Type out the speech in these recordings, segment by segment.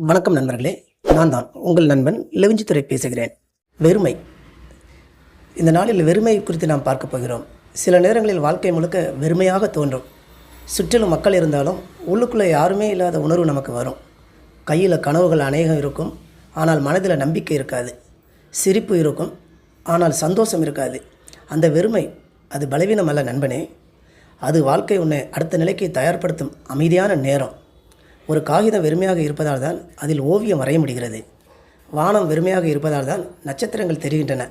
வணக்கம் நண்பர்களே, நான் தான் உங்கள் நண்பன் லெவிஞ்சித்துறை பேசுகிறேன். வெறுமை. இந்த நாளில் வெறுமை குறித்து நாம் பார்க்க போகிறோம். சில நேரங்களில் வாழ்க்கை முழுக்க வெறுமையாக தோன்றும். சுற்றிலும் மக்கள் இருந்தாலும் உள்ளுக்குள்ளே யாருமே இல்லாத உணர்வு நமக்கு வரும். கையில் கனவுகள் அநேகம் இருக்கும், ஆனால் மனதில் நம்பிக்கை இருக்காது. சிரிப்பு இருக்கும், ஆனால் சந்தோஷம் இருக்காது. அந்த வெறுமை அது பலவீனம் அல்ல நண்பனே. அது வாழ்க்கை உன்னை அடுத்த நிலைக்கு தயார்படுத்தும் அமைதியான நேரம். ஒரு காகிதம் வெறுமையாக இருப்பதால் தான் அதில் ஓவியம் வரைய முடிகிறது. வானம் வெறுமையாக இருப்பதால் தான் நட்சத்திரங்கள் தெரிகின்றன.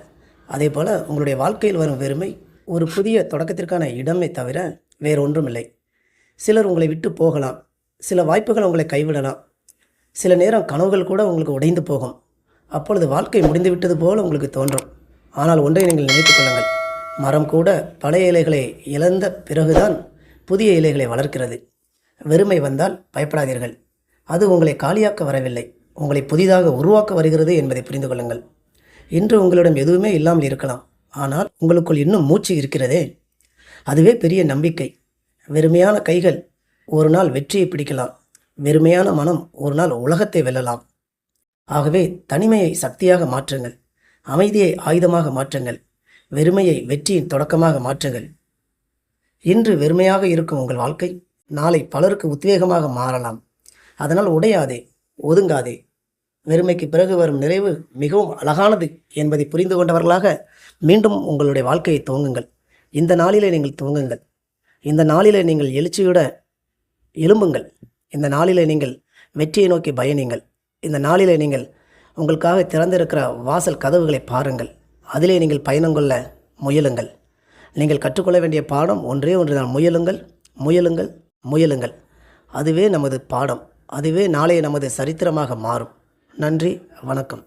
அதே போல் உங்களுடைய வாழ்க்கையில் வரும் வெறுமை ஒரு புதிய தொடக்கத்திற்கான இடமே தவிர வேறு ஒன்றுமில்லை. சிலர் உங்களை விட்டு போகலாம், சில வாய்ப்புகள் உங்களை கைவிடலாம், சில நேரம் கனவுகள் கூட உங்களுக்கு உடைந்து போகும். அப்பொழுது வாழ்க்கை முடிந்துவிட்டது போல் உங்களுக்கு தோன்றும். ஆனால் ஒன்றை நீங்கள் நினைத்து கொள்ளுங்கள், மரம் கூட பழைய இலைகளை இழந்த பிறகுதான் புதிய இலைகளை வளர்க்கிறது. வெறுமை வந்தால் பயப்படாதீர்கள். அது உங்களை காலியாக்க வரவில்லை, உங்களை புதிதாக உருவாக்க வருகிறது என்பதை புரிந்து கொள்ளுங்கள். இன்று உங்களிடம் எதுவுமே இல்லாமல் இருக்கலாம், ஆனால் உங்களுக்குள் இன்னும் மூச்சு இருக்கிறதே, அதுவே பெரிய நம்பிக்கை. வெறுமையான கைகள் ஒரு நாள் வெற்றியை பிடிக்கலாம், வெறுமையான மனம் ஒரு நாள் உலகத்தை வெல்லலாம். ஆகவே தனிமையை சக்தியாக மாற்றுங்கள், அமைதியை ஆயுதமாக மாற்றுங்கள், வெறுமையை வெற்றியின் தொடக்கமாக மாற்றுங்கள். இன்று வெறுமையாக இருக்கும் உங்கள் வாழ்க்கை நாளை பலருக்கு உத்வேகமாக மாறலாம். அதனால் உடையாதே, ஒதுங்காதே. வெறுமைக்கு பிறகு வரும் நிறைவு மிகவும் அழகானது என்பதை புரிந்து கொண்டவர்களாக மீண்டும் உங்களுடைய வாழ்க்கையை துவங்குங்கள். இந்த நாளிலே நீங்கள் துவங்குங்கள். இந்த நாளிலே நீங்கள் எழுச்சியோட எழும்புங்கள். இந்த நாளிலே நீங்கள் வெற்றியை நோக்கி பயணிங்கள். இந்த நாளிலே நீங்கள் உங்களுக்காக திறந்திருக்கிற வாசல் கதவுகளை பாருங்கள். அதிலே நீங்கள் பயணம் கொள்ள முயலுங்கள். நீங்கள் கற்றுக்கொள்ள வேண்டிய பாடம் ஒன்றே ஒன்றுதான். முயலுங்கள், முயலுங்கள், முயலுங்கள். அதுவே நமது பாடம், அதுவே நாளைய நமது சரித்திரமாக மாறும். நன்றி, வணக்கம்.